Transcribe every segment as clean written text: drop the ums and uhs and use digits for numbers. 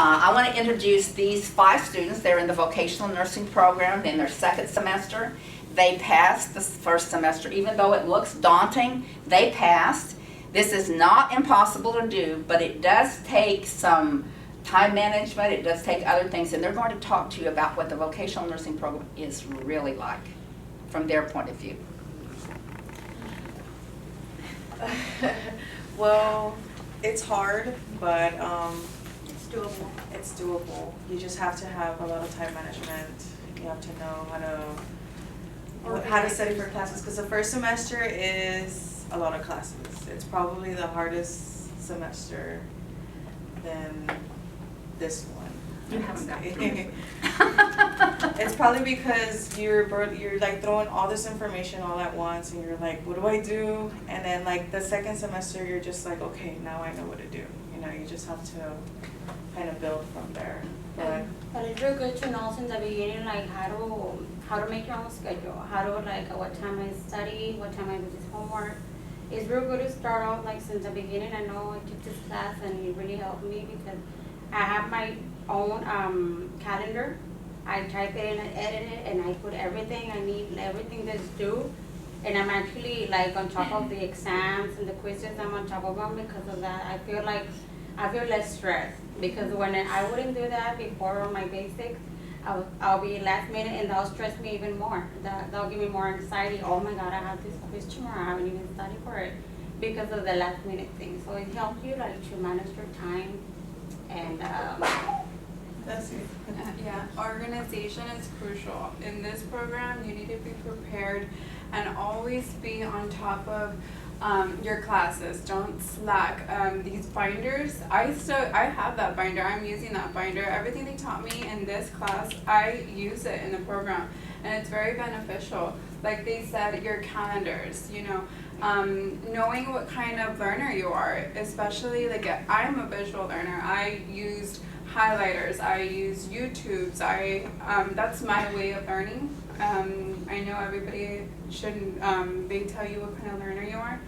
I want to introduce these 5 students. They're in the vocational nursing program in their 2nd semester. They passed the first semester. Even though it looks daunting, they passed. This is not impossible to do, but it does take some time management. It does take other things, and they're going to talk to you about what the vocational nursing program is really like from their point of view. Well, it's hard, but It's doable. it's doable. You just have to have a lot of time management. You have to know how to study for classes, because the first semester is a lot of classes. It's probably the hardest semester than this one. You haven't got through it. It's probably because you're like throwing all this information all at once, and you're like, what do I do? And then like the second semester, you're just like, okay, now I know what to do. You know, you just have to kind of build from there. But it's real good to know since the beginning, like how to make your own schedule, how to like what time I study, what time I do this homework. It's real good to start off like since the beginning. I know I took this class and it really helped me because I have my own calendar. I type it in and edit it, and I put everything I need, everything that's due. And I'm actually like on top of the exams and the quizzes. I'm on top of them because of that. I feel less stressed because when I wouldn't do that before on my basics, I'll be last minute and that'll stress me even more. That'll give me more anxiety. Oh my God, I have this quiz tomorrow. I haven't even studied for it because of the last minute thing. So it helps you like to manage your time and That's it. Yeah, organization is crucial. In this program, you need to be prepared and always be on top of your classes. Don't slack. These binders, I have that binder. I'm using that binder. Everything they taught me in this class, I use it in the program, and it's very beneficial. Like they said, your calendars, you know, knowing what kind of learner you are, especially like I'm a visual learner. I used highlighters, I use YouTubes, that's my way of learning. I know everybody shouldn't, they tell you what kind of learner you are.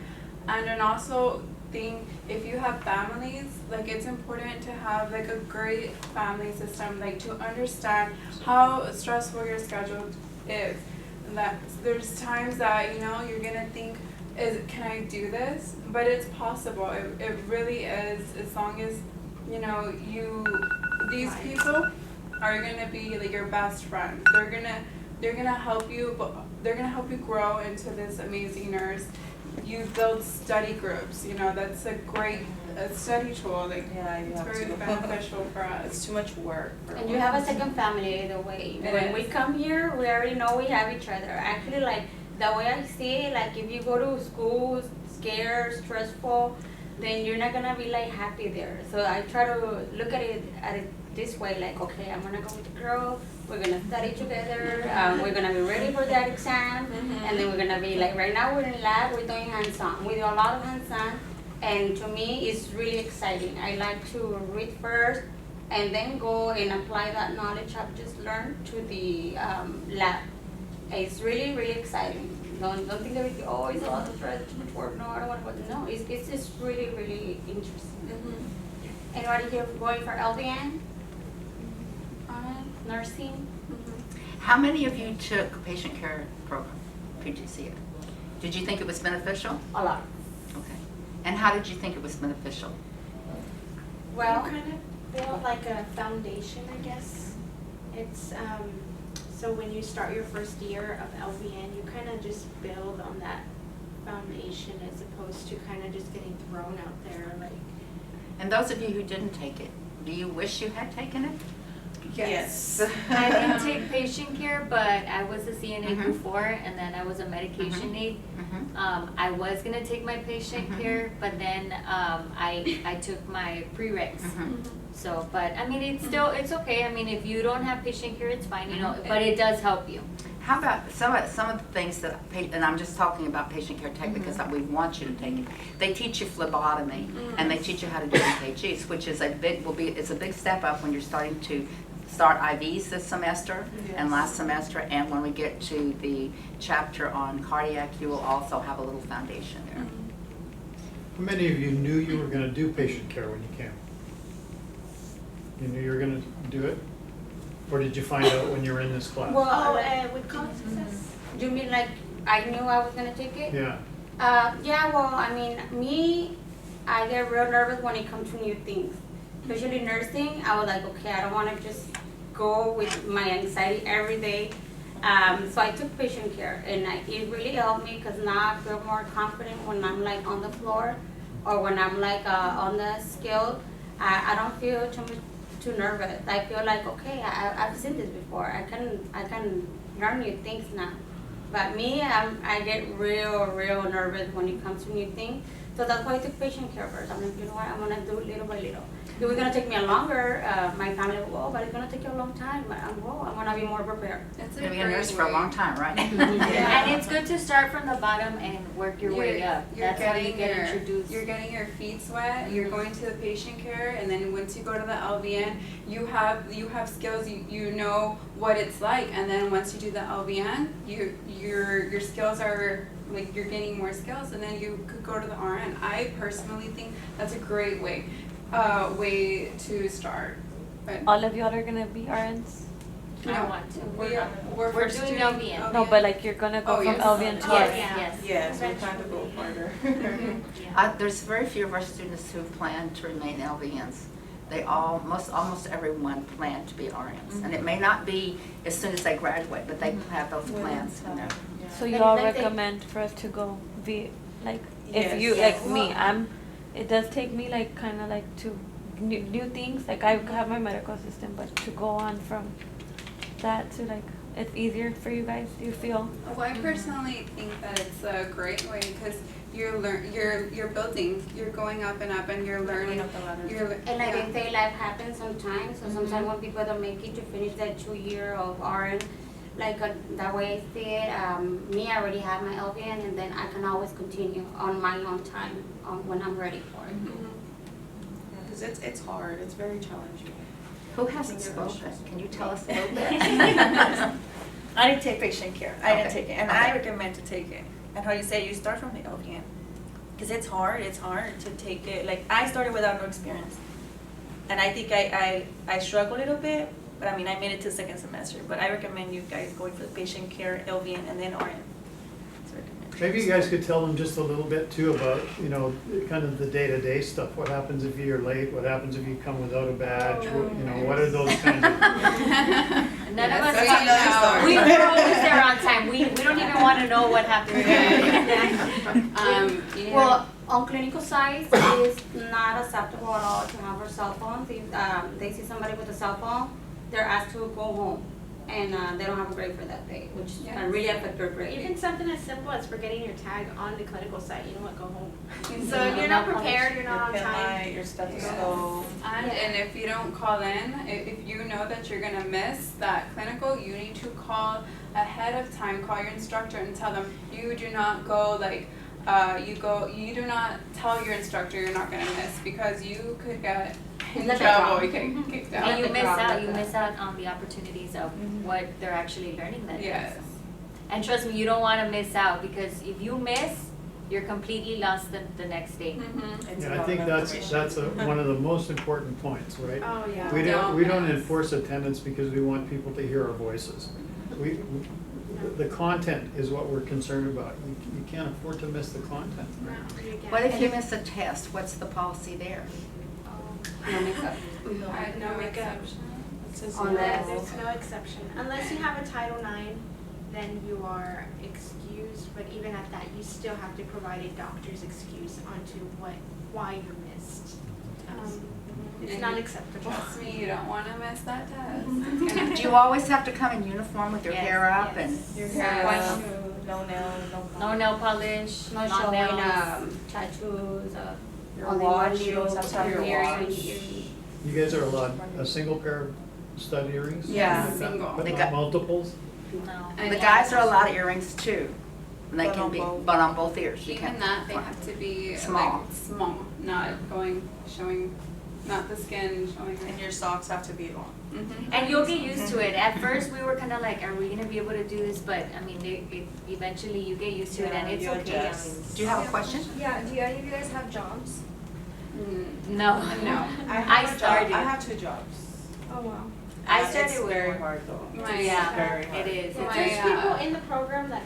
And then also if you have families, like it's important to have like a great family system, like to understand how stressful your schedule is. That there's times that, you know, you're gonna think, can I do this? But it's possible, it really is, as long as, you know, these people are gonna be like your best friends. They're gonna help you, but they're gonna help you grow into this amazing nurse. You build study groups, you know, that's a great study tool. Like, Yeah, you it's have very to. beneficial for us. It's too much work. and you have a second family either way. It When is. we come here, we already know we have each other. Actually, like the way I see it, like if you go to school scared, stressful, then you're not gonna be like happy there. So I try to look at it this way, like, okay, I'm gonna go with the girl, we're gonna study together, we're gonna be ready for that exam, and then we're gonna be like, right now we're in lab, we're doing hands-on. We do a lot of hands-on, and to me, it's really exciting. I like to read first, and then go and apply that knowledge I've just learned to the lab. It's really, really exciting. Don't think that it's a lot of stress, too much work. No, I don't want to work. No, it's just really, really interesting. Anybody here going for LVN? Nursing? How many of you took patient care program, PGCA? Did you think it was beneficial? A lot. Okay. And how did you think it was beneficial? Well, You kind of build like a foundation, I guess. It's so when you start your first year of LVN, you kind of just build on that foundation as opposed to kind of just getting thrown out there. Like, And those of you who didn't take it, do you wish you had taken it? Yes. I didn't take patient care, but I was a CNA Mhm. before, and then I was a medication aide. I was gonna take my patient Mhm. care, but then I took my prereqs. So, but I mean, it's okay. I mean, if you don't have patient care, it's fine, you know. But it does help you. How about some of the things that, and I'm just talking about patient care tech because we want you to take it. They teach you phlebotomy and they teach you how to do EKGs, which is it's a big step up when you're starting to start IVs this semester and last semester, and when we get to the chapter on cardiac, you will also have a little foundation there. How many of you knew you were going to do patient care when you came? You knew you were gonna do it? Or did you find out when you were in this class? Well, Oh, like, with college success? you mean like I knew I was gonna take it? Yeah, Yeah, well, I mean, I get real nervous when it comes to new things. Especially nursing, I was like, okay, I don't wanna just go with my anxiety every day. So I took patient care and it really helped me because now I feel more confident when I'm like on the floor or when I'm like on the scale. I don't feel too nervous. I feel like, okay, I've seen this before. I can learn new things now. But me, I get real nervous when it comes to new things. So that's why I took patient care first. I'm like, you know what, I'm gonna do it little by little. It was gonna take me a longer, my family will go, but it's gonna take you a long time. But I'm gonna be more prepared. That's You're gonna be a nurse for a long time, right? And it's good to start from the bottom and work your way up. That's how you get introduced. You're getting your feet wet. You're going to the patient care, and then once you go to the LVN, you have skills. You know what it's like, and then once you do the LVN, your skills are like you're gaining more skills, and then you could go to the RN. I personally think that's a great way to start. But All of y'all are gonna be RNs? I want to. we're We're first doing LVN. No, but like you're gonna go Oh, from yes. LVN to Yes, RN? yes. Yes, we plan to go further. There's very few of our students who plan to remain LVNs. They almost everyone plan to be RNs. And it may not be as soon as they graduate, but they have those plans, you know. So But y'all like they- recommend for us to go like, Yes. if you, Yes. like me, it does take me like kinda like to new things, like I have my medical assistant, but to go on from that to like, it's easier for you guys, do you feel? Well, I personally think that it's a great way because you're building, you're going up and up, and you're learning. Up the ladder. And like yeah. they say, life happens sometimes. So sometimes when people don't make it to finish that 2 year of RN, like that way I see it. Me, I already have my LVN, and then I can always continue on my own time when I'm ready for it. Because it's hard, it's very challenging. Who hasn't spoken? Can you tell us a little bit? I didn't take patient care. I didn't Okay. take it, and Okay. I recommend to take it. And how you say, you start from the LVN, because it's hard to take it. Like I started without no experience, and I think I struggled a little bit, but I mean I made it to second semester. But I recommend you guys going for the patient care, LVN, and then RN. That's recommended. maybe you guys could tell them just a little bit too about, you know, kind of the day-to-day stuff. What happens if you're late? What happens if you come without a badge? You know, what are those kinds of, None of us, That's another story. we were always there on time. We don't even want to know what happened. Well, on clinical side, it's not acceptable at all to have our cell phones. If they see somebody with a cell phone, they're asked to go home, and they don't have a grade for that day, which can really affect their grade. Even something as simple as forgetting your tag on the clinical site, you know what, go home. So Yeah. if you're not prepared, you're not on Your pen time. light, your stethoscope. And if you don't call in, if you know that you're gonna miss that clinical, you need to call ahead of time, call your instructor and tell them you do not go like, you do not tell your instructor you're not gonna miss because you could get in Like a trouble, drop. you can get kicked out. And you the miss drop, out, like you that. miss out on the opportunities of what they're actually learning that day. Yes. And trust me, you don't want to miss out because if you miss, you're completely lost the next day. It's yeah, I about think that's information. one of the most important points, right? Oh, yeah. We don't miss. enforce attendance because we want people to hear our voices. The content is what we're concerned about. You can't afford to miss the content, right? What if you miss a test? What's the policy there? No makeup. No exception. It says Unless- no. There's no exception. Unless you have a Title IX, then you are excused, but even at that, you still have to provide a doctor's excuse onto why you missed. It's And not you- acceptable. Trust me, you don't wanna miss that test. It's gonna- Do you always have to come in uniform with your Yes, hair up and? Your Yeah. hair White up, shoes. no nail, no. No nail polish, No long showing nails. tattoos, Your only watch, one you needle, always have to have your earrings. watch. You guys are allowed a single pair of stud earrings? Yeah. Like that, Single. But They not got- multiples? No. And The guys are allowed earrings too. And they But can on be, both. but on both ears. You Even can't- that, they have to be Small. like small, not showing, not the skin showing. And your socks have to be long. Mhm. And you'll get used to it. At first, we were kind of like, are we gonna be able to do this? But I mean, eventually you get used to it, and Yeah, it's you okay. I adjust. mean, Do you have a question? Yeah, do any of you guys have jobs? Mm. no, No. I have I a job. started. I have 2 jobs. Oh, wow. I started It's with very one. hard though. My, Yeah, very hard. it is. Yeah, It's there's My, people in the program that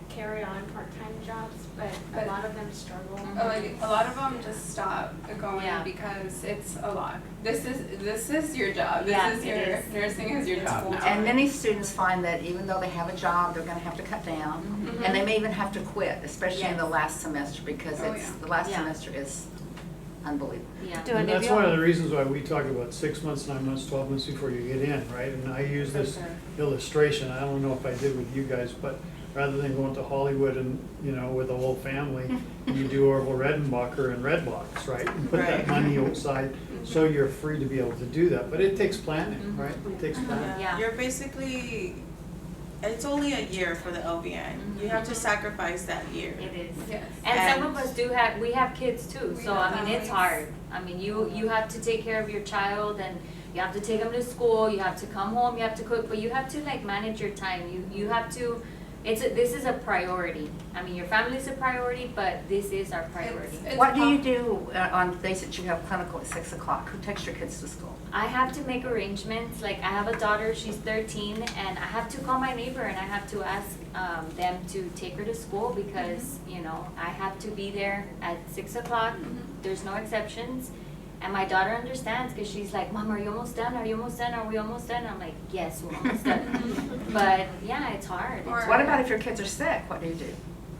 carry on part-time jobs, but But- a lot of them struggle. like a lot of them just stop going Yeah. because it's a lot. This is your job. This Yeah, is it your is. nursing is your job now. And many students find that even though they have a job, they're gonna have to cut down. Mhm. And they may even have to quit, especially in the Yes. last semester, because Oh, it's, yeah. the last Yeah. semester is unbelievable. Yeah. Do And any of that's you? one of the reasons why we talk about 6 months, 9 months, 12 months before you get in, right? And I use this Okay. illustration, I don't know if I did with you guys, but rather than going to Hollywood and, with the whole family, you do Orville Redenbacher and Redbox, right? And put that Right. money aside, so you're free to be able to do that, but it takes planning, right? It takes planning. Yeah. You're basically, it's only a year for the LVN. You have to sacrifice that year. It is. Yes. And some of us we have kids too, We so have I mean, it's families. hard. I mean, you have to take care of your child and you have to take them to school, you have to come home, you have to cook, but you have to like manage your time. You have to, this is a priority. I mean, your family's a priority, but this is our priority. It's What do you pop- do on days that you have clinical at 6 o'clock? Who takes your kids to school? I have to make arrangements, like I have a daughter, she's 13, and I have to call my neighbor and I have to ask them to take her to school because, I have to be there at 6 o'clock, there's no exceptions. And my daughter understands because she's like, Mom, are you almost done? Are you almost done? Are we almost done? I'm like, yes, we're almost done. But yeah, it's hard. Or- What about if your kids are sick? What do you do?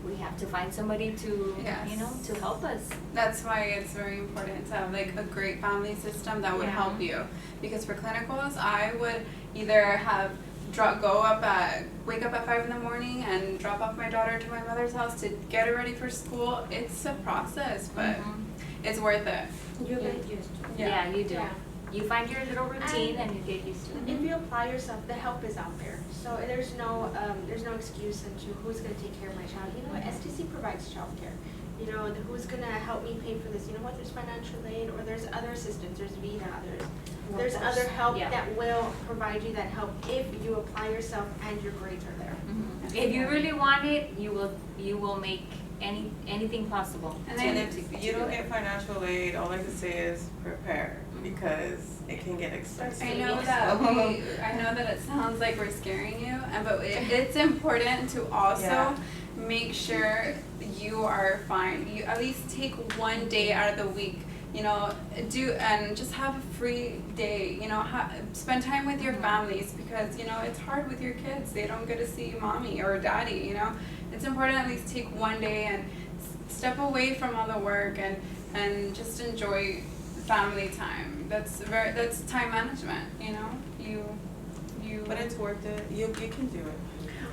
We have to find somebody to, Yes. to help us. That's why it's very important to have like a great family system that would Yeah. help you. Because for clinicals, I would either wake up at 5 in the morning and drop off my daughter to my mother's house to get her ready for school. It's a process, but Mhm. it's worth it. You get used to it. Yeah, you do. Yeah. You find your little routine and you get used to it. If you apply yourself, the help is out there. So there's no excuse into who's gonna take care of my child. You know what, STC provides childcare. Who's gonna help me pay for this? You know what, there's financial aid, or there's other assistance, there's VITA, there's other help Yeah. that will provide you that help if you apply yourself and your grades are there. Mhm. If you really want it, you will make anything possible. And And then if you don't get financial aid, all I can say is prepare, because it can get expensive. I know that it sounds like we're scaring you, but it's important to also Yeah. make sure you are fine. You at least take one day out of the week, and just have a free day. Spend time with your families because it's hard with your kids. They don't get to see mommy or daddy. It's important to at least take one day and step away from all the work and just enjoy family time. That's time management. But it's worth it. You can do it.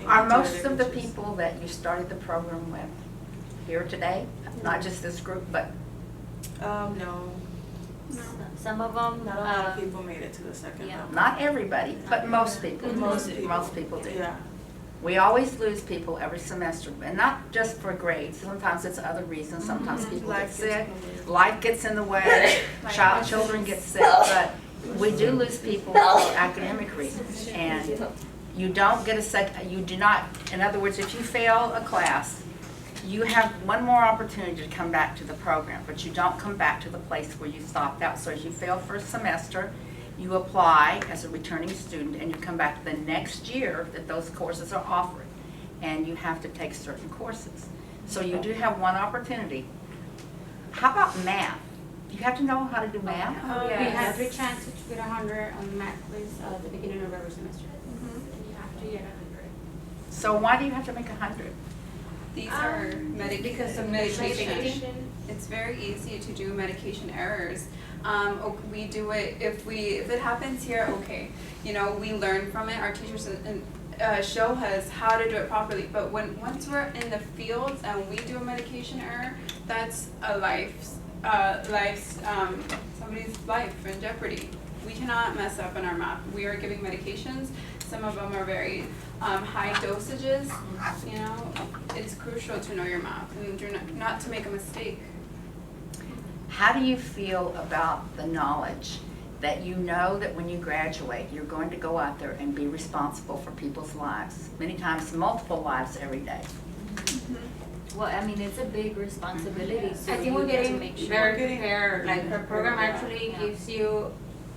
You Are can do most it of if the you choose. people that you started the program with here today? Not just this group, but No. Some of them, Not a lot of people made it to the second yeah. level. not everybody, but most people. Most people. Most people do. Yeah. We always lose people every semester, and not just for grades. Sometimes it's other reasons. Sometimes people get Life gets sick, in the way. life gets in the way, children get sick, but we do lose people for academic reasons. And you don't get you do not, in other words, if you fail a class, you have one more opportunity to come back to the program, but you don't come back to the place where you stopped out. So if you fail first semester, you apply as a returning student and you come back the next year that those courses are offered, and you have to take certain courses. So you do have one opportunity. How about math? Do you have to know how to do math? Oh, yes. We have 3 chances to get 100 on the math quiz at the beginning of every semester. And you have to get 100. So why do you have to make 100? These are because of medication. medication. It's very easy to do medication errors. We do it if it happens here. Okay, we learn from it. Our teachers show us how to do it properly. But once we're in the fields and we do a medication error, that's somebody's life in jeopardy. We cannot mess up in our math. We are giving medications. Some of them are very high dosages. It's crucial to know your math and not to make a mistake. How do you feel about the knowledge that you know that when you graduate, you're going to go out there and be responsible for people's lives, many times multiple lives every day? Well, I mean, it's a big responsibility, so I think you we're get to getting make sure. very prepared. Like Prepared, her program yeah. actually gives you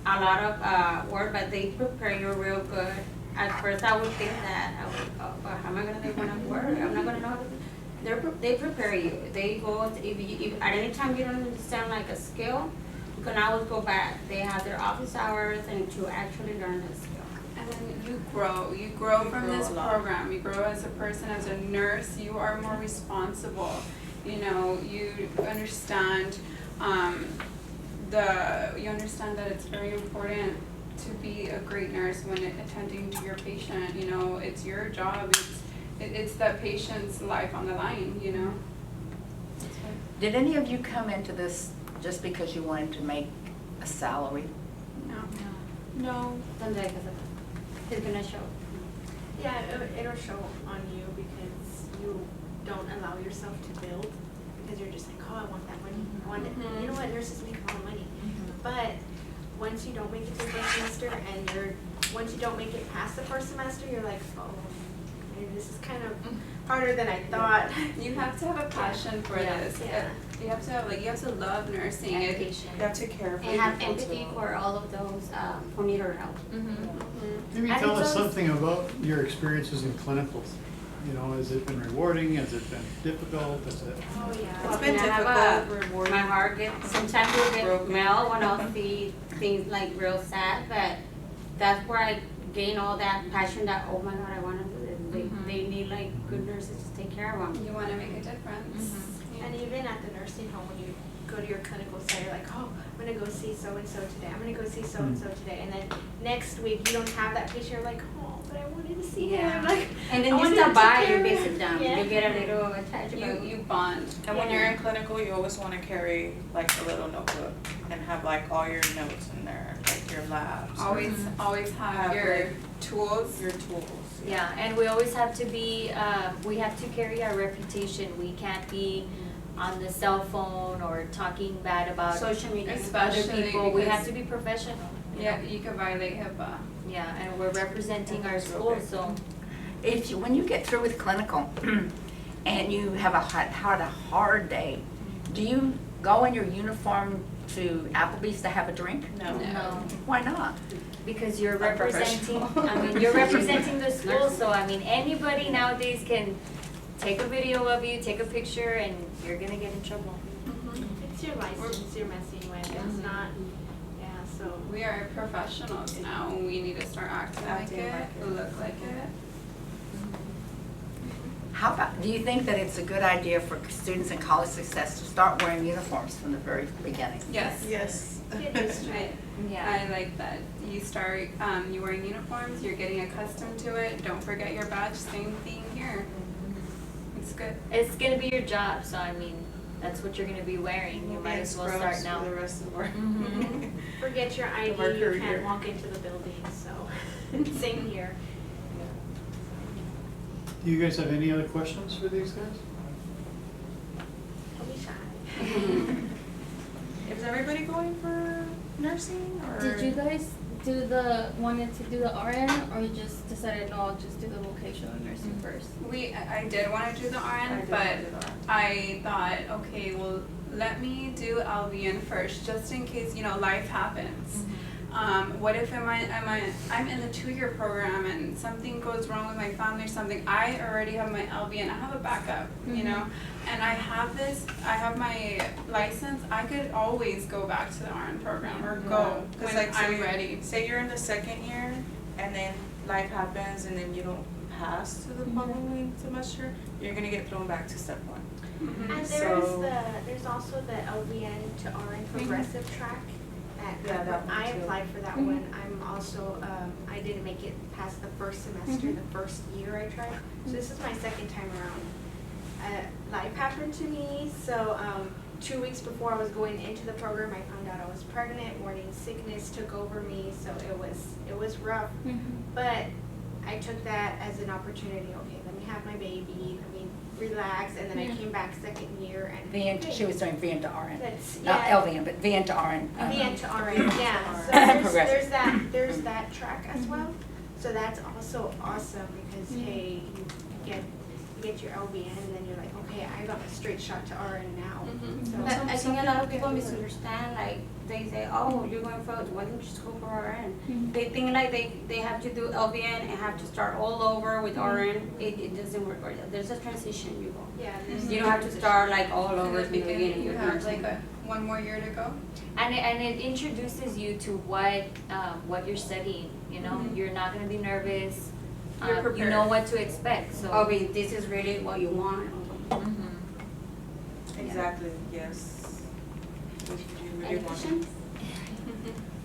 a lot of work, but they prepare you real good. At first, I would think that I would, oh, well, how am I gonna do when I'm work? I'm not gonna know how to do. They prepare you. They go, if at any time you don't understand like a skill, you can always go back. They have their office hours and to actually learn the skill. And then you grow from grow this a lot. program, you grow as a person, as a nurse, you are more responsible. You know, you understand, you understand that it's very important to be a great nurse when attending to your patient, you know, it's your job, it's that patient's life on the line, you know. Did any of you come into this just because you wanted to make a salary? No. Someday, because it's gonna show. Yeah, it'll show on you because you don't allow yourself to build because you're just like, oh, I want that money. I want it. You know what? Nurses make a lot of money. But once you don't make it to the first semester and once you don't make it past the first semester, you're like, oh, maybe this is kind of harder than I thought. You have to have a passion for this. Yeah. You have to love nursing. And It- patient. You have to care for And have people empathy too. for all of those who need our help. Maybe And tell it's us also- something about your experiences in clinicals. You know, has it been rewarding? Has it been difficult? Has it? Oh, yeah. It's been And I have difficult, rewarding. my heart gets, sometimes you'll get Broken. mail when I'll see things like real sad, but that's where I gain all that passion that, oh my God, I wanna do this. They need like good nurses to take care of them. You wanna make a difference. Yeah. And even at the nursing home, when you go to your clinical site, you're like, oh, I'm gonna go see so-and-so today, I'm gonna go see so-and-so today, and then next week, you don't have that patient, you're like, oh, but I wanted to see him, like. And then I you wanted stop to by, take you care of visit him. them, Yeah. you get a little attachment. You bond. And when Yeah. you're in clinical, you always want to carry like a little notebook and have like all your notes in there, like your labs. Always have Have, your like, tools. your tools. Yeah, and we always have to be, we have to carry our reputation. We can't be on the cell phone or talking bad about Social media. other Especially people. We have because- to be professional. you Yeah, know? you could violate HIPAA. Yeah, and we're representing our That's real school, big. so. When you get through with clinical and you have had a hard day, do you go in your uniform to Applebee's to have a drink? No. No, Why not? because you're Unprofessional. representing, I mean, you're representing the school, so I mean, anybody nowadays can take a video of you, take a picture, and you're gonna get in trouble. It's your license you're messing with, it's not, yeah, so. We are professionals now, and we need to start acting like Acting it, like it. look like it. How about, do you think that it's a good idea for students in college success to start wearing uniforms from the very beginning? Yes. Yes. It is true. I like that. You start, you wearing uniforms, you're getting accustomed to it. Don't forget your badge, same thing here. It's good. It's gonna be your job, so I mean, that's what you're gonna be wearing. You We'll might be as well in start scrubs now. for the rest of our. Mhm. Forget your ID, Of our you career. can't walk into the building, so, same here. Do you guys have any other questions for these guys? Don't be shy. Is everybody going for nursing or? Did you guys wanted to do the RN or you just decided, no, I'll just do the vocational nursing first? I did want to do the RN, but I thought, okay, well, let me do LVN first, just in case, you know, life happens. What if I'm in the 2-year program and something goes wrong with my family or something, I already have my LVN, I have a backup, you know? And I have my license, I could always go back to the RN program or go when I'm ready. Say you're in the 2nd year and then life happens and then you don't pass to the following semester, you're gonna get thrown back to step 1. And So- there's also the LVN to RN progressive track. Yeah, that one I too. applied for that one. I'm also, I didn't make it past the first semester, the first year I tried. So this is my 2nd time around. Life happened to me, so 2 weeks before I was going into the program, I found out I was pregnant. Morning sickness took over me, so it was rough. But I took that as an opportunity. Okay, let me have my baby. Let me relax, and then I came back 2nd year and. VN, she was doing VN to RN. That's, Not yeah. LVN, but VN to RN. VN to RN, yeah, so Progressive. there's that track as well, so that's also awesome, because hey, you get your LVN, and then you're like, okay, I got a straight shot to RN now. Mhm. So But I some think a lot of get people the- misunderstand, like, they say, oh, you're going for, why don't you just go for RN? Mhm. They think like they have to do LVN and have to start all over with RN. It doesn't work, or there's a transition you go. Yeah. You don't have to start like all In over the from the beginning, beginning you with have nursing. like one more year to go. And it introduces you to what you're studying, you know, Mhm. you're not gonna be nervous, You're you prepared. know what to expect, so. Okay, this is really what you want. Mhm. Exactly, yes. What you really Any want. questions?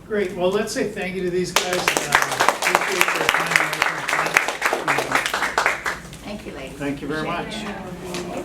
Great, well, let's say thank you to these guys. Appreciate their time. Thank you, ladies. Thank you very much. Appreciate it.